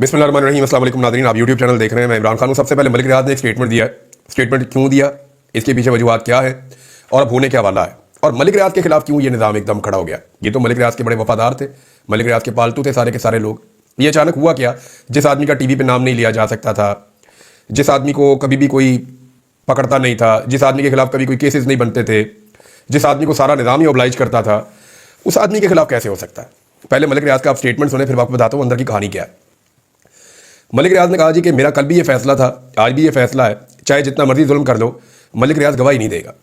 बिस्मिल्लाहिर्रहमानिर्रहीम। अस्सलाम वालेकुम नाज़रीन, आप यूट्यूब चैनल देख रहे हैं। मैं इमरान खान हूँ। सबसे पहले मलिक रियाज ने एक स्टेटमेंट दिया है। स्टेटमेंट क्यों दिया, इसके पीछे वजूहात क्या है और अब होने क्या वाला है, और मलिक रियाज के खिलाफ क्यों ये निज़ाम एकदम खड़ा हो गया। ये तो मलिक रियाज के बड़े वफादार थे, मलिक रियाज के पालतू थे सारे के सारे लोग। ये अचानक हुआ क्या, जिस आदमी का टीवी पे नाम नहीं लिया जा सकता था, जिस आदमी को कभी भी कोई पकड़ता नहीं था, जिस आदमी के खिलाफ कभी कोई केसेस नहीं बनते थे, जिस आदमी को सारा निज़ाम ही ओबलाइज करता था, उस आदमी के खिलाफ कैसे हो सकता है। पहले मलिक रियाज का आप स्टेटमेंट सुने, फिर आपको बताता हूँ अंदर की कहानी क्या है। मलिक रियाज ने कहा जी कि मेरा कल भी ये फैसला था, आज भी ये फैसला है, चाहे जितना मर्जी जुल्म कर लो, मलिक रियाज गवाही नहीं देगा।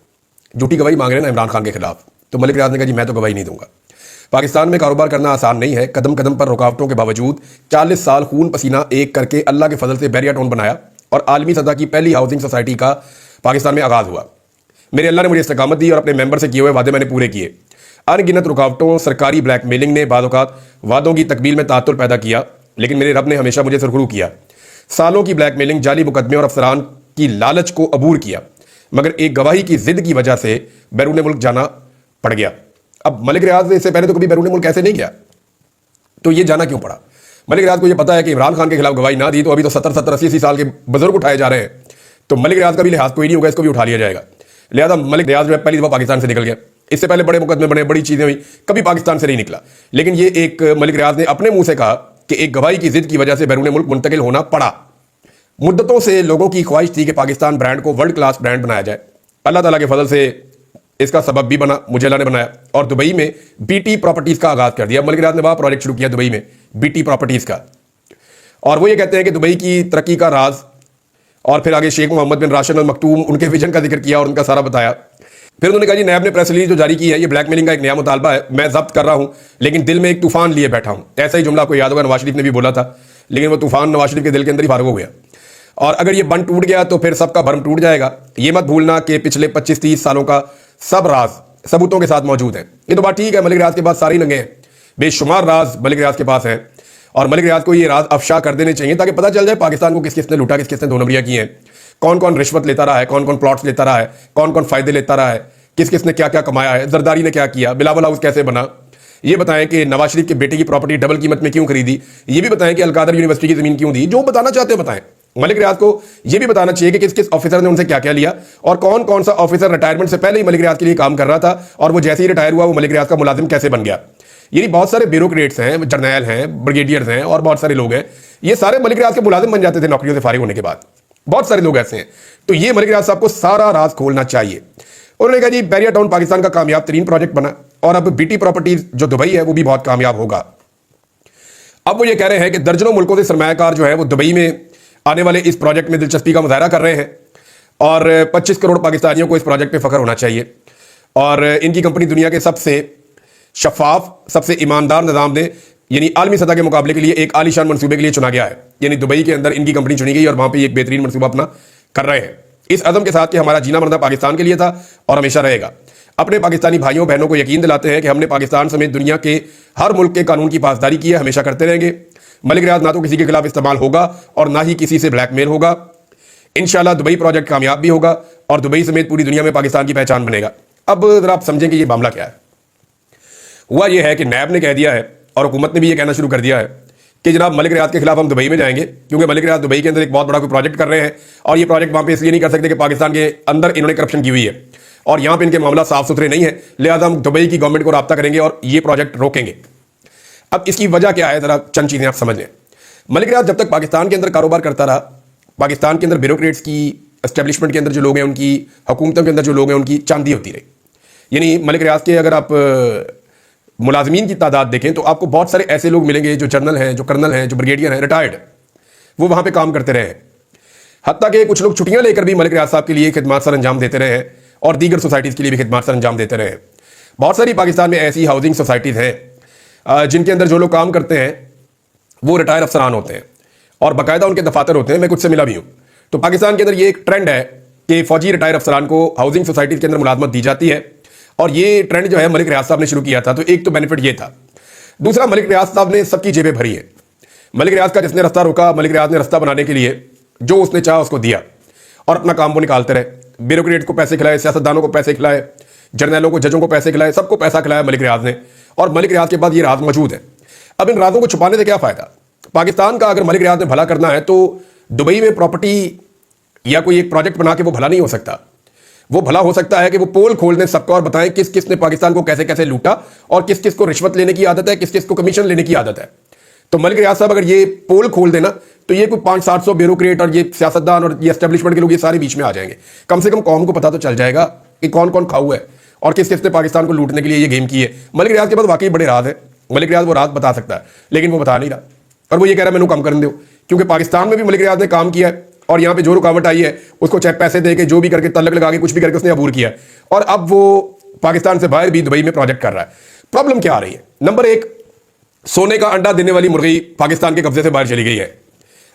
झूठी गवाही मांग रहे हैं ना इमरान खान के खिलाफ, तो मलिक रियाज ने कहा जी मैं तो गवाही नहीं दूंगा। पाकिस्तान में कारोबार करना आसान नहीं है। कदम कदम पर रुकावटों के बावजूद 40 साल खून पसीना एक करके अल्लाह के फजल से बैरिया टाउन बनाया और आलमी सतह की पहली हाउसिंग सोसाइटी का पाकिस्तान में आगाज़ हुआ। मेरे अल्लाह ने मुझे इस्तकामत दी और अपने मेंबर से किए हुए वादे मैंने पूरे किए। अनगिनत रुकावटों, सरकारी ब्लैकमेलिंग ने बाद औक़ात वादों की तकमील में तातुल पैदा किया, लेकिन मेरे रब ने हमेशा मुझे सरखुरू किया। सालों की ब्लैकमेलिंग, जाली मुकदमे और अफसरान की लालच को अबूर किया, मगर एक गवाही की जिद की वजह से बैरून मुल्क जाना पड़ गया। अब मलिक रियाज इससे पहले तो कभी बैरून मुल्क ऐसे नहीं गया, तो ये जाना क्यों पड़ा। मलिक रियाज को ये पता है कि इमरान खान के खिलाफ गवाही ना दी तो अभी तो 70-80 साल के बुजुर्ग उठाए जा रहे हैं, तो मलिक रियाज का भी लिहाज कोई नहीं होगा, इसको भी उठा लिया जाएगा। लिहाजा मलिक रियाज जो पहली दफा पाकिस्तान से निकल गया। इससे पहले बड़े मुकदमे बने, बड़ी चीजें हुई, कभी पाकिस्तान से नहीं निकला। लेकिन ये एक मलिक रियाज ने अपने मुंह से कहा कि एक गवाही की जिद की वजह से बैरून मुल्क मुंतकिल होना पड़ा। मुद्दतों से लोगों की ख्वाहिश थी कि पाकिस्तान ब्रांड को वर्ल्ड क्लास ब्रांड बनाया जाए। अल्लाह ताला के फजल से इसका सबब भी बना, मुझे अल्लाह ने बनाया, और दुबई में बीटी प्रॉपर्टीज का आगाज कर दिया। मलिक रियाज ने वहां प्रोजेक्ट शुरू किया दुबई में बीटी प्रॉपर्टीज का, और वो ये कहते हैं कि दुबई की तरक्की का राज, और फिर आगे शेख मोहम्मद बिन राशिद अल मखतूम उनके विजन का जिक्र किया और उनका सारा बताया। फिर उन्होंने कहा जी नैब ने प्रेस रिलीज जो जारी की है, ये ब्लैकमेलिंग का एक नया मुतालबा है, मैं जब्त कर रहा हूं, लेकिन दिल में एक तूफान लिए बैठा हूं। ऐसा ही जुमला आपको याद होगा, नवाज शरीफ ने भी बोला था, लेकिन वो तूफान नवाज शरीफ के दिल के अंदर ही फारग हो गया। और अगर ये बंद टूट गया तो फिर सबका भरम टूट जाएगा। ये मत भूलना कि पिछले 25-30 सालों का सब राज सबूतों के साथ मौजूद है। ये तो बात ठीक है, मलिक रियाज के पास सारे नंगे हैं, बेशुमार राज मलिक रियाज के पास हैं, और मलिक रियाज को ये राज अफशा कर देने चाहिए ताकि पता चल जाए पाकिस्तान को किस किसने लूटा, किस किसने दो नंबरियां की हैं, कौन कौन रिश्वत लेता रहा है, कौन कौन प्लॉट्स लेता रहा है, कौन कौन फायदे लेता रहा है, किस किसने क्या क्या कमाया है, जरदारी ने क्या किया, बिलावल हाउस कैसे बना। ये बताएं कि नवाज शरीफ के बेटे की प्रॉपर्टी डबल कीमत में क्यों खरीदी। ये भी बताएं कि अलकादर यूनिवर्सिटी की जमीन क्यों दी। जो बताना चाहते हैं बताएं। मलिक रियाज को यह भी बताना चाहिए कि किस किस ऑफिसर ने उनसे क्या क्या लिया, और कौन कौन सा ऑफिसर रिटायरमेंट से पहले ही मलिक रियाज के लिए काम कर रहा था, और वो जैसे ही रिटायर हुआ वो मलिक रियाज का मुलाजिम कैसे बन गया। ये बहुत सारे ब्यूरोक्रेट्स हैं, जर्नैल हैं, ब्रिगेडियर्स हैं, और बहुत सारे लोग हैं, ये सारे मलिक रियाज के मुलाजिम बन जाते थे नौकरियों से फारिग होने के बाद। बहुत सारे लोग ऐसे हैं। तो ये मलिक रियाज साहब को सारा राज खोलना चाहिए। उन्होंने कहा जी बैरिया टाउन पाकिस्तान का कामयाब तरीन प्रोजेक्ट बना, और अब बीटी प्रॉपर्टीज जो दुबई है वो भी बहुत कामयाब होगा। अब वो ये कह रहे हैं कि दर्जनों मुल्कों से सरमायाकार जो है वो दुबई में आने वाले इस प्रोजेक्ट में दिलचस्पी का मुजाहरा कर रहे हैं, और 25 करोड़ पाकिस्तानियों को इस प्रोजेक्ट पे फख्र होना चाहिए। और इनकी कंपनी दुनिया के सबसे शफाफ, सबसे ईमानदार निज़ाम ने, यानी आलमी सतह के मुकाबले के लिए एक आलीशान मनसूबे के लिए चुना गया है। यानी दुबई के अंदर इनकी कंपनी चुनी गई और वहां पर एक बेहतरीन मनसूबा अपना कर रहे हैं, इस अज़म के साथ कि हमारा जीना मरना पाकिस्तान के लिए था और हमेशा रहेगा। अपने पाकिस्तानी भाइयों बहनों को यकीन दिलाते हैं कि हमने पाकिस्तान समेत दुनिया के हर मुल्क के कानून की पासदारी की है, हमेशा करते रहेंगे। मलिक रियाज ना तो किसी के खिलाफ इस्तेमाल होगा और ना ही किसी से ब्लैकमेल होगा। इंशाल्लाह दुबई प्रोजेक्ट कामयाब भी होगा और दुबई समेत पूरी दुनिया में पाकिस्तान की पहचान बनेगा। अब जरा आप समझें कि ये मामला क्या है। हुआ यह है कि नैब ने कह दिया है और हुकूमत ने भी ये कहना शुरू कर दिया है कि जनाब मलिक रियाज के खिलाफ हम दुबई में जाएंगे, क्योंकि मलिक रियाज दुबई के अंदर एक बहुत बड़ा कोई प्रोजेक्ट कर रहे हैं, और ये प्रोजेक्ट वहां पे इसलिए नहीं कर सकते कि पाकिस्तान के अंदर इन्होंने करप्शन की हुई है और यहां पे इनके मामला साफ सुथरे नहीं है। लिहाजा हम दुबई की गवर्नमेंट को राब्ता करेंगे और ये प्रोजेक्ट रोकेंगे। अब इसकी वजह क्या है, जरा चंद चीजें आप समझ लें। मलिक रियाज जब तक पाकिस्तान के अंदर कारोबार करता रहा, पाकिस्तान के अंदर ब्यूरोक्रेट्स की, एस्टेब्लिशमेंट के अंदर जो लोग हैं उनकी, हुकूमतों के अंदर जो लोग हैं उनकी चांदी होती रही। यानी मलिक रियाज के अगर आप मुलाजमीन की तादाद देखें तो आपको बहुत सारे ऐसे लोग मिलेंगे जो जनरल हैं, जो कर्नल हैं, जो ब्रिगेडियर हैं, रिटायर्ड, वो वहाँ पे काम करते रहे हैं। हत्ता कि कुछ लोग छुट्टियाँ लेकर भी मलिक रियाज साहब के लिए खिदमत सर अंजाम देते रहे हैं, और दीगर सोसाइटीज़ के लिए भी खिदमत सर अंजाम देते रहे हैं। बहुत सारी पाकिस्तान में ऐसी हाउसिंग सोसाइटीज़ हैं जिनके अंदर जो लोग काम करते हैं वो रिटायर अफसरान होते हैं और बाकायदा उनके दफातर होते हैं। मैं कुछ से मिला भी हूँ। तो पाकिस्तान के अंदर ये एक ट्रेंड है कि फौजी रिटायर अफसरान को हाउसिंग सोसाइटीज़ के अंदर मुलाजमत दी जाती है, और ये ट्रेंड जो है मलिक रियाज साहब ने शुरू किया था। तो एक तो बेनिफिट ये था। दूसरा, मलिक रियाज साहब ने सबकी जेबें भरी है। मलिक रियाज का जिसने रास्ता रोका, मलिक रियाज ने रास्ता बनाने के लिए जो उसने चाहा उसको दिया, और अपना काम वो निकालते रहे। ब्यूरोक्रेट को पैसे खिलाए, सियासतदानों को पैसे खिलाए, जर्नैलों को, जजों को पैसे खिलाए, सबको पैसा खिलाया मलिक रियाज ने, और मलिक रियाज के पास ये राज मौजूद है। अब इन राजों को छुपाने से क्या फायदा। पाकिस्तान का अगर मलिक रियाज ने भला करना है तो दुबई में प्रॉपर्टी या कोई एक प्रोजेक्ट बना के वो भला नहीं हो सकता। वो भला हो सकता है कि वो पोल खोल दें सबको और बताएं किस किस ने पाकिस्तान को कैसे कैसे लूटा और किस किस को रिश्वत लेने की आदत है, किस किस को कमीशन लेने की आदत है। तो मलिक रियाज साहब अगर ये पोल खोल देना तो ये कोई 500-700 ब्यूरोक्रेट और ये सियासतदान और ये एस्टेब्लिशमेंट के लोग ये सारे बीच में आ जाएंगे। कम से कम कौम को पता तो चल जाएगा कि कौन कौन खाऊ है और किस किस ने पाकिस्तान को लूटने के लिए ये गेम की है। मलिक रियाज के पास वाकई बड़े राज है, मलिक रियाज वो राज बता सकता है, लेकिन वो बता नहीं रहा और वो ये कह रहा है मैंने कम कर दो, क्योंकि पाकिस्तान में भी मलिक रियाज ने काम किया है और यहाँ पे जो रुकावट आई है उसको चाहे पैसे दे के जो भी करके तलक लगा के कुछ भी करके उसने अबूर किया है और अब वो पाकिस्तान से बाहर भी दुबई में प्रोजेक्ट कर रहा है। प्रॉब्लम क्या आ रही है? नंबर एक, सोने का अंडा देने वाली मुर्गी पाकिस्तान के कब्जे से बाहर चली गई है।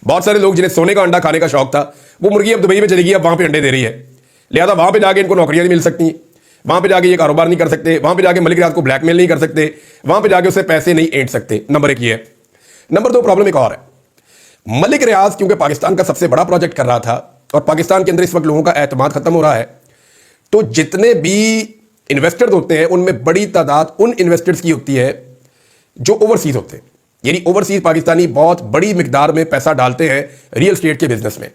बहुत सारे लोग जिन्हें सोने का अंडा खाने का शौक था वो मुर्गी अब दुबई में चली गई, अब वहां पे अंडे दे रही है। लिहाजा वहां पे जाके इनको नौकरियां नहीं मिल सकती, वहां पे जाके ये कारोबार नहीं कर सकते, वहां पे जाके मलिक रियाज को ब्लैकमेल नहीं कर सकते, वहां पे जाके उससे पैसे नहीं ऐंठ सकते। नंबर एक ये है। नंबर दो, प्रॉब्लम एक और है। मलिक रियाज क्योंकि पाकिस्तान का सबसे बड़ा प्रोजेक्ट कर रहा था और पाकिस्तान के अंदर इस वक्त लोगों का एतमाद खत्म हो रहा है, तो जितने भी इन्वेस्टर्स होते हैं उनमें बड़ी तादाद उन इन्वेस्टर्स की होती है जो ओवरसीज होते हैं। यानी ओवरसीज पाकिस्तानी बहुत बड़ी मिकदार में पैसा डालते हैं रियल एस्टेट के बिजनेस में।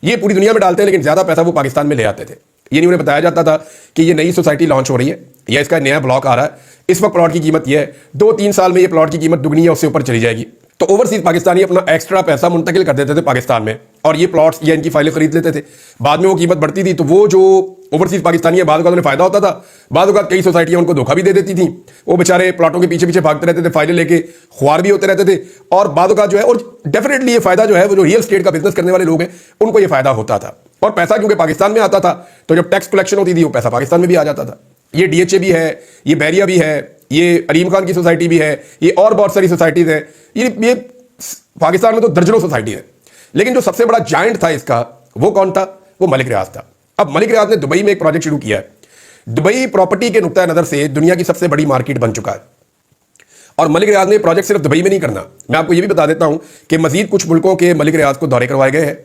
ये पूरी दुनिया में डालते हैं लेकिन ज्यादा पैसा वो पाकिस्तान में ले आते थे। ये नहीं उन्हें बताया जाता था कि ये नई सोसाइटी लॉन्च हो रही है या इसका नया ब्लॉक आ रहा है, इस वक्त प्लॉट की कीमत ये है, 2-3 साल में ये प्लॉट की कीमत दुगनी है उससे ऊपर चली जाएगी। तो ओवरसीज पाकिस्तानी अपना एक्स्ट्रा पैसा मुंतकिल कर देते थे पाकिस्तान में और ये प्लॉट्स या इनकी फाइलें खरीद लेते थे। बाद में वो कीमत बढ़ती थी तो वो जो ओवरसीज पाकिस्तानी है बाद उन्हें फायदा होता था, बाद कई सोसाइटियां उनको धोखा भी दे देती थी। वो बेचारे प्लॉटों के पीछे पीछे भागते रहते थे, फाइलें लेके ख्वार भी होते रहते थे और बाद जो है, और डेफिनेटली ये फायदा जो है वो जो रियल एस्टेट का बिजनेस करने वाले लोग हैं उनको ये फायदा होता था। और पैसा क्योंकि पाकिस्तान में आता था तो जब टैक्स कलेक्शन होती थी वो पैसा पाकिस्तान में भी आ जाता था। ये डीएचए भी है, ये बैरिया भी है, ये अलीम खान की सोसाइटी भी है, ये और बहुत सारी सोसाइटीज हैं। ये पाकिस्तान में तो दर्जनों सोसाइटी है, लेकिन जो सबसे बड़ा जायंट था इसका वो कौन था? वो मलिक रियाज था। अब मलिक रियाज ने दुबई में एक प्रोजेक्ट शुरू किया है। दुबई प्रॉपर्टी के नुक्ता नजर से दुनिया की सबसे बड़ी मार्केट बन चुका है और मलिक रियाज ने प्रोजेक्ट सिर्फ दुबई में नहीं करना। मैं आपको यह भी बता देता हूं कि मजीद कुछ मुल्कों के मलिक रियाज को दौरे करवाए गए हैं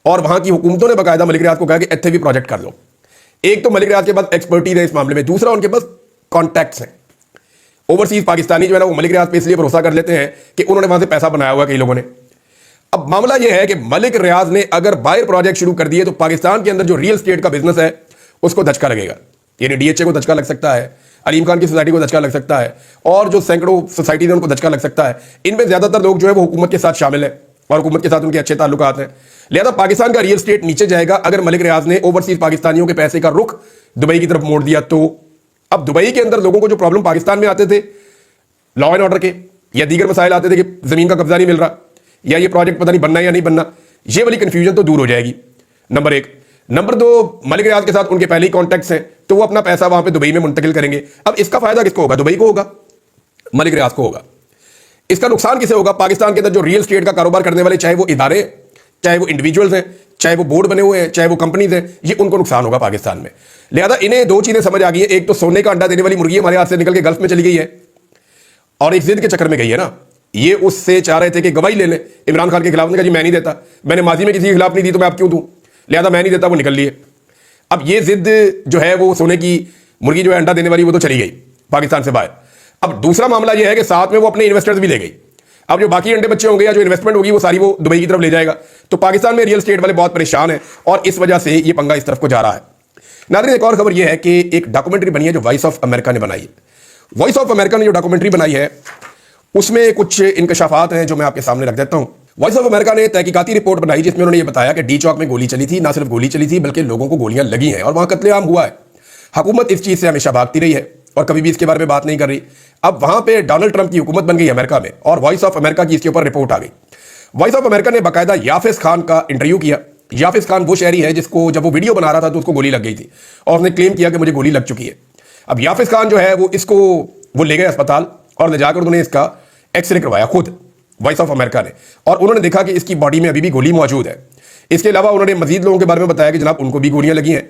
और वहां की हुकूमतों ने बाकायदा मलिक रियाज को कहा कि इत्थे भी प्रोजेक्ट कर लो। एक तो मलिक रियाज के पास एक्सपर्टीज है इस मामले में, दूसरा उनके पास कॉन्टैक्ट्स हैं। ओवरसीज पाकिस्तानी जो है ना वो मलिक रियाज पे इसलिए भरोसा कर लेते हैं कि उन्होंने वहां से पैसा बनाया हुआ कई लोगों ने। अब मामला यह है कि मलिक रियाज ने अगर बाहर प्रोजेक्ट शुरू कर दिए तो पाकिस्तान के अंदर जो रियल एस्टेट का बिजनेस है उसको धचका लगेगा। यानी डीएचए को धचका लग सकता है, अलीम खान की सोसाइटी को धचका लग सकता है और जो सैकड़ों सोसाइटी है उनको धचका लग सकता है। इनमें ज्यादातर लोग जो है वो हुकूमत के साथ शामिल है और हुकूमत के साथ उनके अच्छे ताल्लुकात हैं। लिहाजा पाकिस्तान का रियल एस्टेट नीचे जाएगा अगर मलिक रियाज ने ओवरसीज पाकिस्तानियों के पैसे का रुख दुबई की तरफ मोड़ दिया तो। अब दुबई के अंदर लोगों को जो प्रॉब्लम पाकिस्तान में आते थे लॉ एंड ऑर्डर के या दीगर मसाइल आते थे कि जमीन का कब्जा नहीं मिल रहा या ये प्रोजेक्ट पता नहीं बनना या नहीं बनना, ये वाली कंफ्यूजन तो दूर हो जाएगी। नंबर एक। नंबर दो, मलिक रियाज के साथ उनके पहले ही कॉन्टैक्ट्स हैं तो वो अपना पैसा वहां पे दुबई में मुंतकिल करेंगे। अब इसका फायदा किसको होगा? दुबई को होगा, मलिक रियाज को होगा। इसका नुकसान किसे होगा? पाकिस्तान के अंदर जो रियल एस्टेट का कारोबार करने वाले, चाहे वो इदारे, चाहे वो इंडिविजुअल्स हैं, चाहे वो बोर्ड बने हुए हैं, चाहे वो कंपनीज हैं, ये उनको नुकसान होगा पाकिस्तान में। लिहाजा इन्हें दो चीजें समझ आ गई है। एक तो सोने का अंडा देने वाली मुर्गी हमारे हाथ से निकल के गल्फ में चली गई है और एक जिद के चक्कर में गई है ना। ये उससे चाह रहे थे कि गवाही ले लें इमरान खान के खिलाफ, ने कहा जी मैं नहीं देता, मैंने माजी में किसी के खिलाफ नहीं दी तो मैं आप क्यों दूं, लिहाजा मैं नहीं देता, वो निकल लिए। अब ये जिद जो है वो सोने की मुर्गी जो है अंडा देने वाली वो तो चली गई पाकिस्तान से बाहर। अब दूसरा मामला ये है कि साथ में वो अपने इन्वेस्टर्स भी ले गई। अब जो बाकी अंडे बच्चे होंगे या जो इन्वेस्टमेंट होगी वो सारी वो दुबई की तरफ ले जाएगा। तो पाकिस्तान में रियल एस्टेट वाले बहुत परेशान हैं और इस वजह से ये पंगा इस तरफ को जा रहा है। नाज़रीन, एक और खबर यह है कि एक डॉक्यूमेंट्री बनी है जो वॉइस ऑफ अमेरिका ने बनाई है। वॉइस ऑफ अमेरिका ने जो डॉक्यूमेंट्री बनाई है उसमें कुछ इंकशाफात हैं जो मैं आपके सामने रख देता हूं। वॉइस ऑफ अमेरिका ने तहकीकाती रिपोर्ट बनाई जिसमें उन्होंने ये बताया कि डी चौक में गोली चली थी, ना सिर्फ गोली चली थी बल्कि लोगों को गोलियां लगी हैं और वहां कत्लेआम हुआ है। हुकूमत इस चीज से हमेशा भागती रही है और कभी भी इसके बारे में बात नहीं कर रही। अब वहां पे डोनाल्ड ट्रंप की हुकूमत बन गई अमेरिका में और वॉइस ऑफ अमेरिका की इसके ऊपर रिपोर्ट आ गई। वॉइस ऑफ अमेरिका ने बाकायदा याफिस खान का इंटरव्यू किया। याफिस खान वो शहरी है जिसको जब वो वीडियो बना रहा था तो उसको गोली लग गई थी और उसने क्लेम किया कि मुझे गोली लग चुकी है। अब याफिस खान जो है वो इसको वो ले गए अस्पताल और ले जाकर उन्होंने इसका एक्सरे करवाया खुद वॉइस ऑफ अमेरिका ने, और उन्होंने देखा कि इसकी बॉडी में अभी भी गोली मौजूद है। इसके अलावा उन्होंने मजीद लोगों के बारे में बताया कि जनाब उनको भी गोलियां लगी हैं।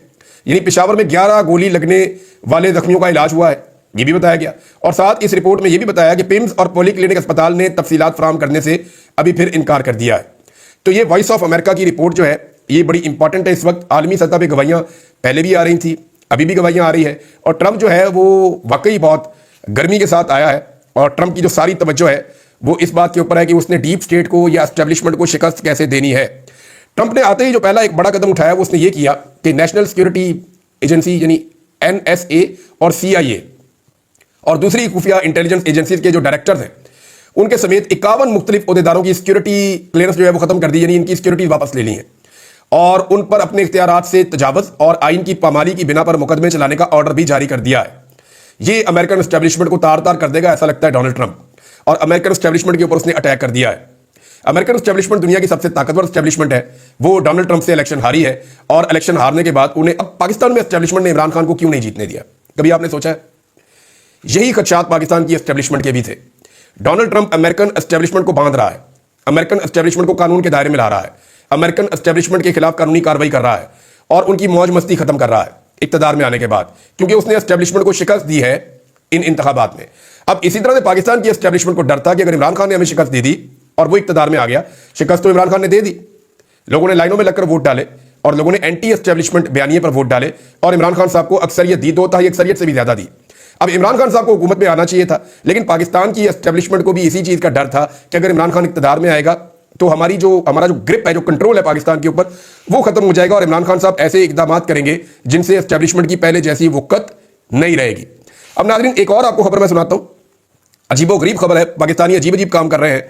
यानी पेशावर में 11 गोली लगने वाले जख्मियों का इलाज हुआ है, ये भी बताया गया। और साथ इस रिपोर्ट में यह भी बताया कि पिम्स और पॉली क्लिनिक अस्पताल ने तफसीलात फराहम करने से अभी फिर इनकार कर दिया है। तो ये वॉइस ऑफ अमेरिका की रिपोर्ट जो है ये बड़ी इंपॉर्टेंट है। इस वक्त आलमी सतह पर गवाहियां पहले भी आ रही थी, अभी भी गवाहियां आ रही है और ट्रंप जो है वो वाकई बहुत गर्मी के साथ आया है और ट्रंप की जो सारी तवज्जो है وہ اس بات کے اوپر ہے کہ اس نے ڈیپ اسٹیٹ کو یا اسٹیبلشمنٹ کو شکست کیسے دینی ہے. ٹرمپ نے آتے ہی جو پہلا ایک بڑا قدم اٹھایا وہ اس نے یہ کیا کہ نیشنل سیکورٹی ایجنسی یعنی NSA اور CIA اور دوسری خفیہ انٹیلیجنس ایجنسیز کے جو ڈائریکٹرز ہیں ان کے سمیت 51 مختلف عہدیداروں کی سیکورٹی کلیئرنس جو ہے وہ ختم کر دی, یعنی ان کی سیکورٹی واپس لے لی ہیں اور ان پر اپنے اختیارات سے تجاوز اور آئین کی پامالی کی بنا پر مقدمے چلانے کا آرڈر بھی جاری کر دیا ہے. یہ امریکن اسٹیبلشمنٹ کو تار تار کر دے گا ایسا لگتا ہے ڈونلڈ ٹرمپ, اور امریکن اسٹیبلشمنٹ کے اوپر اس نے اٹیک کر دیا ہے. امریکن اسٹیبلشمنٹ دنیا کی سب سے طاقتور اسٹیبلشمنٹ ہے, وہ ڈونلڈ ٹرمپ سے الیکشن ہاری ہے, اور الیکشن ہارنے کے بعد انہیں اب پاکستان میں اسٹیبلشمنٹ نے عمران خان کو کیوں نہیں جیتنے دیا؟ کبھی آپ نے سوچا ہے؟ یہی خدشات پاکستان کی اسٹیبلشمنٹ کے بھی تھے. ڈونلڈ ٹرمپ امریکن اسٹیبلشمنٹ کو باندھ رہا ہے, امریکن اسٹیبلشمنٹ کو قانون کے دائرے میں لا رہا ہے, امریکن اسٹیبلشمنٹ کے خلاف قانونی کارروائی کر رہا ہے اور ان کی موج مستی ختم کر رہا ہے اقتدار میں آنے کے بعد, کیونکہ اس نے اسٹیبلشمنٹ کو شکست دی ہے ان انتخابات میں. اب اسی طرح سے پاکستان کی اسٹیبلشمنٹ کو ڈر تھا کہ اگر عمران خان نے ہمیں شکست دے دی اور وہ اقتدار میں آ گیا, شکست تو عمران خان نے دے دی, لوگوں نے لائنوں میں لگ کر ووٹ ڈالے اور لوگوں نے اینٹی اسٹیبلشمنٹ بیانیے پر ووٹ ڈالے اور عمران خان صاحب کو اکثریت دی, 2 اکثریت سے بھی زیادہ دی. اب عمران خان صاحب کو حکومت میں آنا چاہیے تھا, لیکن پاکستان کی اسٹیبلشمنٹ کو بھی اسی چیز کا ڈر تھا کہ اگر عمران خان اقتدار میں آئے گا تو ہمارا جو گرپ ہے, جو کنٹرول ہے پاکستان کے اوپر, وہ ختم ہو جائے گا اور عمران خان صاحب ایسے اقدامات کریں گے جن سے اسٹیبلشمنٹ کی پہلے جیسی وقت نہیں رہے گی. اب ناظرین ایک اور آپ کو خبر میں سناتا ہوں, عجیب و غریب خبر ہے. پاکستانی عجیب کام کر رہے ہیں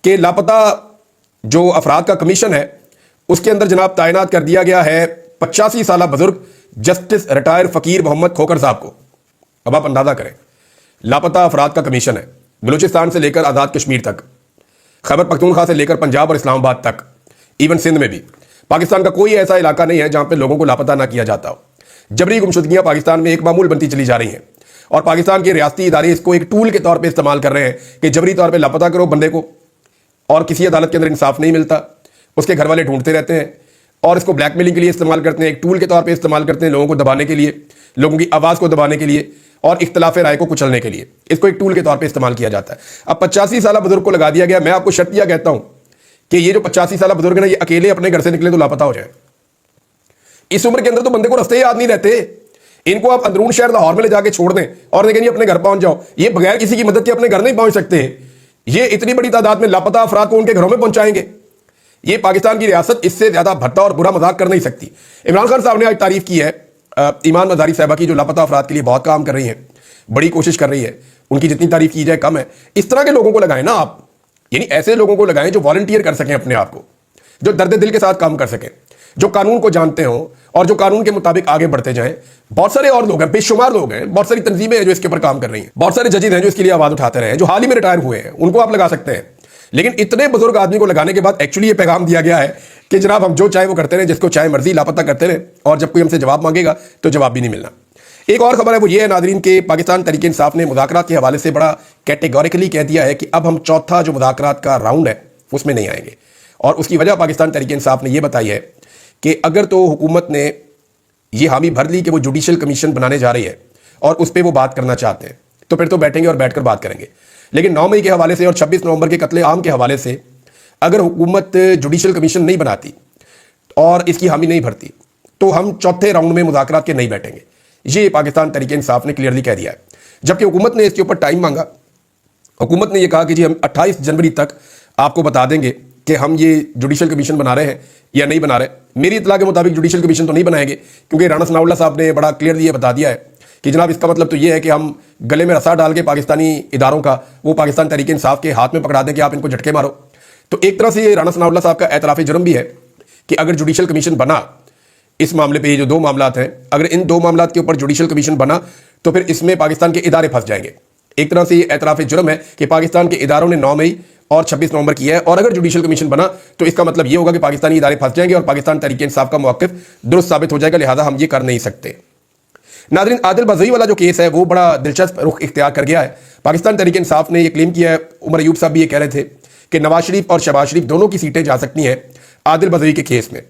کہ لاپتہ جو افراد کا کمیشن ہے اس کے اندر جناب تعینات کر دیا گیا ہے 85 سالہ بزرگ جسٹس ریٹائر فقیر محمد کھوکھر صاحب کو. اب آپ اندازہ کریں, لاپتہ افراد کا کمیشن ہے, بلوچستان سے لے کر آزاد کشمیر تک, خیبر پختونخوا سے لے کر پنجاب اور اسلام آباد تک, ایون سندھ میں بھی. پاکستان کا کوئی ایسا علاقہ نہیں ہے جہاں پہ لوگوں کو لاپتہ نہ کیا جاتا ہو. جبری گمشدگیاں پاکستان میں ایک معمول بنتی چلی جا رہی ہیں اور پاکستان کے ریاستی ادارے اس کو ایک ٹول کے طور پہ استعمال کر رہے ہیں کہ جبری طور پہ لاپتہ کرو بندے کو, اور کسی عدالت کے اندر انصاف نہیں ملتا, اس کے گھر والے ڈھونڈتے رہتے ہیں اور اس کو بلیک میلنگ کے لیے استعمال کرتے ہیں, ایک ٹول کے طور پہ استعمال کرتے ہیں, لوگوں کو دبانے کے لیے, لوگوں کی آواز کو دبانے کے لیے اور اختلاف رائے کو کچلنے کے لیے اس کو ایک ٹول کے طور پہ استعمال کیا جاتا ہے. اب 85 سالہ بزرگ کو لگا دیا گیا. میں آپ کو شرط یہ کہتا ہوں کہ یہ جو 85 سالہ بزرگ ہے نا, یہ اکیلے اپنے گھر سے نکلے تو لاپتہ ہو جائے. اس عمر کے اندر تو بندے کو رستے یاد نہیں رہتے. ان کو آپ اندرون شہر لاہور میں لے جا کے چھوڑ دیں اور دیکھیں اپنے گھر پہنچ جاؤ, یہ بغیر کسی کی مدد کے اپنے گھر نہیں پہنچ سکتے. یہ اتنی بڑی تعداد میں لاپتہ افراد کو ان کے گھروں میں پہنچائیں گے. یہ پاکستان کی ریاست اس سے زیادہ بھٹا اور برا مذاق کر نہیں سکتی. عمران خان صاحب نے آج تعریف کی ہے ایمان مزاری صاحبہ کی, جو لاپتہ افراد کے لیے بہت کام کر رہی ہیں, بڑی کوشش کر رہی ہے. ان کی جتنی تعریف کی جائے کم ہے. اس طرح کے لوگوں کو لگائیں نا آپ, یعنی ایسے لوگوں کو لگائیں جو والنٹیئر کر سکیں اپنے آپ کو, جو درد دل کے ساتھ کام کر سکیں, جو قانون کو جانتے ہوں اور جو قانون کے مطابق آگے بڑھتے جائیں. بہت سارے اور لوگ ہیں, بے شمار لوگ ہیں, بہت ساری تنظیمیں ہیں جو اس کے اوپر کام کر رہی ہیں, بہت سارے ججز ہیں جو اس کے لیے آواز اٹھاتے رہے ہیں, جو حال ہی میں ریٹائر ہوئے ہیں, ان کو آپ لگا سکتے ہیں. لیکن اتنے بزرگ آدمی کو لگانے کے بعد ایکچولی یہ پیغام دیا گیا ہے کہ جناب ہم جو چاہے وہ کرتے رہیں, جس کو چاہے مرضی لاپتہ کرتے رہیں, اور جب کوئی ہم سے جواب مانگے گا تو جواب بھی نہیں ملنا. ایک اور خبر ہے وہ یہ ہے ناظرین کہ پاکستان تحریک انصاف نے مذاکرات کے حوالے سے بڑا کیٹیگوریکلی کہہ دیا ہے کہ اب ہم چوتھا جو مذاکرات کا راؤنڈ ہے اس میں نہیں آئیں گے. اور اس کی وجہ پاکستان تحریک انصاف نے یہ بتائی ہے کہ اگر تو حکومت نے یہ حامی بھر لی کہ وہ جوڈیشل کمیشن بنانے جا رہی ہے اور اس پہ وہ بات کرنا چاہتے ہیں تو پھر تو بیٹھیں گے اور بیٹھ کر بات کریں گے. لیکن 9 مئی کے حوالے سے اور 26 نومبر کے قتل عام کے حوالے سے اگر حکومت جوڈیشل کمیشن نہیں بناتی اور اس کی حامی نہیں بھرتی تو ہم چوتھے راؤنڈ میں مذاکرات کے نہیں بیٹھیں گے. یہ پاکستان تحریک انصاف نے کلیئرلی کہہ دیا ہے. جبکہ حکومت نے اس کے اوپر ٹائم مانگا. حکومت نے یہ کہا کہ جی ہم 28 جنوری تک آپ کو بتا دیں گے کہ ہم یہ جوڈیشل کمیشن بنا رہے ہیں یا نہیں بنا رہے. میری اطلاع کے مطابق جوڈیشل کمیشن تو نہیں بنائیں گے, کیونکہ رانا ثناء اللہ صاحب نے بڑا کلیئرلی یہ بتا دیا ہے کہ جناب اس کا مطلب تو یہ ہے کہ ہم گلے میں رسا ڈال کے پاکستانی اداروں کا وہ پاکستان تحریک انصاف کے ہاتھ میں پکڑا دیں کہ آپ ان کو جھٹکے مارو. تو ایک طرح سے یہ رانا ثناء اللہ صاحب کا اعتراف جرم بھی ہے کہ اگر جوڈیشل کمیشن بنا اس معاملے پہ, یہ جو 2 معاملات ہیں, اگر ان 2 معاملات کے اوپر جوڈیشل کمیشن بنا تو پھر اس میں پاکستان کے ادارے پھنس جائیں گے. ایک طرح سے یہ اعتراف جرم ہے کہ پاکستان کے اداروں نے 9 مئی اور 26 نومبر کیا ہے, اور اگر جوڈیشل کمیشن بنا تو اس کا مطلب یہ ہوگا کہ پاکستانی ادارے پھنس جائیں گے اور پاکستان تحریک انصاف کا موقف درست ثابت ہو جائے گا, لہذا ہم یہ کر نہیں سکتے. ناظرین عادل بازوئی والا جو کیس ہے وہ بڑا دلچسپ رخ اختیار کر گیا ہے. پاکستان تحریک انصاف نے یہ کلیم کیا ہے, عمر ایوب صاحب بھی یہ کہہ رہے تھے کہ نواز شریف اور شہباز شریف دونوں کی سیٹیں جا سکتی ہیں عادل بازوئی کے کیس میں.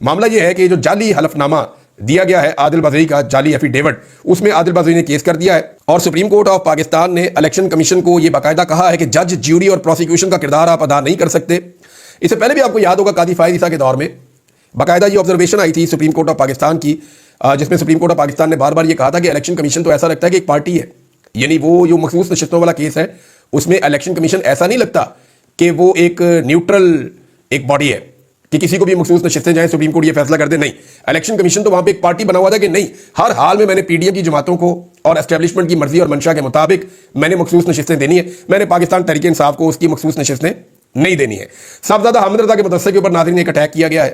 معاملہ یہ ہے کہ جو جعلی حلف نامہ دیا گیا ہے عادل بازوئی کا, جعلی ایفیڈیوٹ, اس میں عادل بازوئی نے کیس کر دیا ہے اور سپریم کورٹ آف پاکستان نے الیکشن کمیشن کو یہ باقاعدہ کہا ہے کہ جج, جیوری اور پروسیکیوشن کا کردار آپ ادا نہیں کر سکتے. اس سے پہلے بھی آپ کو یاد ہوگا قاضی فائز عیسیٰ کے دور میں باقاعدہ یہ آبزرویشن آئی تھی سپریم کورٹ آف پاکستان کی, جس میں سپریم کورٹ آف پاکستان نے بار بار یہ کہا تھا کہ الیکشن کمیشن تو ایسا لگتا ہے کہ ایک پارٹی ہے, یعنی وہ جو مخصوص نشستوں والا کیس ہے اس میں الیکشن کمیشن ایسا نہیں لگتا کہ وہ ایک نیوٹرل ایک باڈی ہے کہ کسی کو بھی مخصوص نشستیں جائیں سپریم کورٹ یہ فیصلہ کر دے. نہیں, الیکشن کمیشن تو وہاں پہ ایک پارٹی بنا ہوا تھا کہ نہیں, ہر حال میں نے پی ڈی ایم کی جماعتوں کو اور اسٹیبلشمنٹ کی مرضی اور منشا کے مطابق میں نے مخصوص نشستیں دینی ہے. میں نے پاکستان تحریک انصاف کو اس کی مخصوص نشستیں نہیں دینی ہے. صاحبزادہ حامد رضا کے مدرسے کے اوپر ناظرین ایک اٹیک کیا گیا ہے,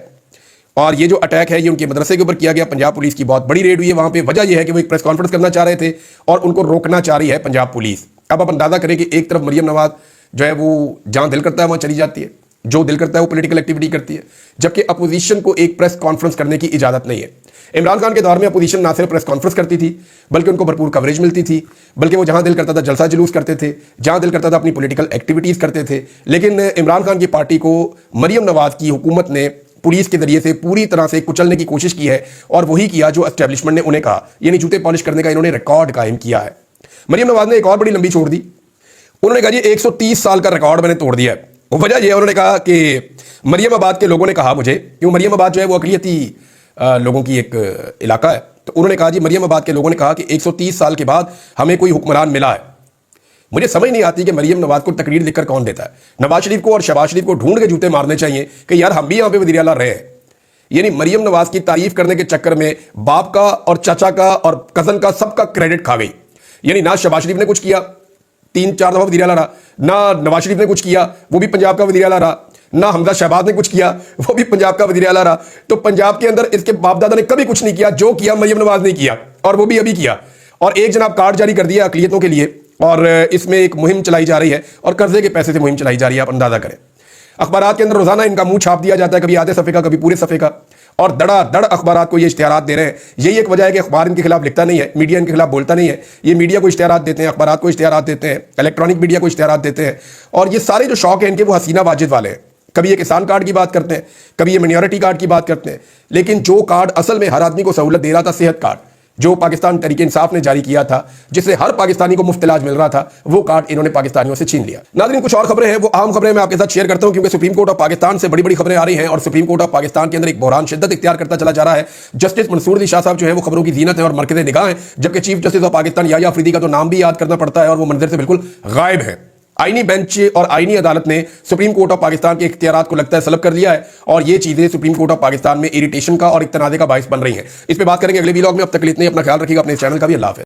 اور یہ جو اٹیک ہے یہ ان کے مدرسے کے اوپر کیا گیا. پنجاب پولیس کی بہت بڑی ریڈ ہوئی ہے وہاں پہ. وجہ یہ ہے کہ وہ ایک پریس کانفرنس کرنا چاہ رہے تھے اور ان کو روکنا چاہ رہی ہے پنجاب پولیس. اب آپ اندازہ کریں کہ ایک طرف مریم نواز جو ہے وہ جہاں دل کرتا ہے وہاں چلی جاتی ہے, جو دل کرتا ہے وہ پولیٹیکل ایکٹیویٹی کرتی ہے, جبکہ اپوزیشن کو ایک پریس کانفرنس کرنے کی اجازت نہیں ہے. عمران خان کے دور میں اپوزیشن نہ صرف پریس کانفرنس کرتی تھی بلکہ ان کو بھرپور کوریج ملتی تھی, بلکہ وہ جہاں دل کرتا تھا جلسہ جلوس کرتے تھے, جہاں دل کرتا تھا اپنی پولیٹیکل ایکٹیویٹیز کرتے تھے. لیکن عمران خان کی پارٹی کو مریم نواز کی حکومت نے پولیس کے ذریعے سے پوری طرح سے کچلنے کی کوشش کی ہے, اور وہی کیا جو اسٹیبلشمنٹ نے انہیں کہا, یعنی جوتے پالش کرنے کا انہوں نے ریکارڈ قائم کیا ہے. مریم نواز نے ایک اور بڑی لمبی چھوڑ دی. انہوں نے کہا جی 130 سال کا ریکارڈ میں نے توڑ دیا ہے. وجہ یہ انہوں نے کہا کہ مریم آباد کے لوگوں نے کہا مجھے, کیوں مریم آباد جو ہے وہ اقلیتی لوگوں کی ایک علاقہ ہے, تو انہوں نے کہا جی مریم آباد کے لوگوں نے کہا کہ 130 سال کے بعد ہمیں کوئی حکمران ملا ہے. مجھے سمجھ نہیں آتی کہ مریم نواز کو تقریر لکھ کر کون دیتا ہے. نواز شریف کو اور شہباز شریف کو ڈھونڈ کے جوتے مارنے چاہیے کہ یار ہم بھی یہاں پہ وزیر اعلیٰ رہے ہیں. یعنی مریم نواز کی تعریف کرنے کے چکر میں باپ کا اور چچا کا اور کزن کا سب کا کریڈٹ کھا گئی. یعنی نہ شہباز شریف نے کچھ کیا, 3-4 دفعہ وزیر اعلیٰ رہا, نہ نواز شریف نے کچھ کیا وہ بھی پنجاب کا وزیر اعلیٰ رہا, نہ حمزہ شہباز نے کچھ کیا وہ بھی پنجاب کا وزیر اعلیٰ رہا. تو پنجاب کے اندر اس کے باپ دادا نے کبھی کچھ نہیں کیا, جو کیا مریم نواز نے کیا, اور وہ بھی ابھی کیا. اور ایک جناب کارڈ جاری کر دیا اقلیتوں کے لیے, اور اس میں ایک مہم چلائی جا رہی ہے, اور قرضے کے پیسے سے مہم چلائی جا رہی ہے. آپ اندازہ کریں, اخبارات کے اندر روزانہ ان کا منہ چھاپ دیا جاتا ہے, کبھی آدھے صفحے کا کبھی پورے صفحے کا, اور دڑا دڑ اخبارات کو یہ اشتہارات دے رہے ہیں. یہی ایک وجہ ہے کہ اخبار ان کے خلاف لکھتا نہیں ہے, میڈیا ان کے خلاف بولتا نہیں ہے. یہ میڈیا کو اشتہارات دیتے ہیں, اخبارات کو اشتہارات دیتے ہیں, الیکٹرانک میڈیا کو اشتہارات دیتے ہیں. اور یہ سارے جو شوق ہیں ان کے وہ حسینہ واجد والے ہیں. کبھی یہ کسان کارڈ کی بات کرتے ہیں, کبھی یہ منیورٹی کارڈ کی بات کرتے ہیں, لیکن جو کارڈ اصل میں ہر آدمی کو سہولت دے رہا تھا, صحت کارڈ جو پاکستان تحریک انصاف نے جاری کیا تھا, جس سے ہر پاکستانی کو مفت علاج مل رہا تھا, وہ کارڈ انہوں نے پاکستانیوں سے چھین لیا. ناظرین کچھ اور خبریں ہیں, وہ اہم خبریں میں آپ کے ساتھ شیئر کرتا ہوں, کیونکہ سپریم کورٹ آف پاکستان سے بڑی بڑی خبریں آ رہی ہیں, اور سپریم کورٹ آف پاکستان کے اندر ایک بحران شدت اختیار کرتا چلا جا رہا ہے. جسٹس منصور علی شاہ صاحب جو ہے وہ خبروں کی زینت ہے اور مرکز نگاہ ہیں, جبکہ چیف جسٹس آف پاکستان یحییٰ آفریدی کا تو نام بھی یاد کرنا پڑتا ہے اور وہ منظر سے بالکل غائب ہے. آئینی بینچ اور آئینی عدالت نے سپریم کورٹ آف پاکستان کے اختیارات کو لگتا ہے سلب کر لیا ہے, اور یہ چیزیں سپریم کورٹ آف پاکستان میں اریٹیشن کا اور ایک تنازع کا باعث بن رہی ہیں. اس پہ بات کریں گے اگلے ویلاگ میں. اب تک کے لیے اتنے, اپنا خیال رکھیے گا, اپنے چینل کا بھی. اللہ حافظ.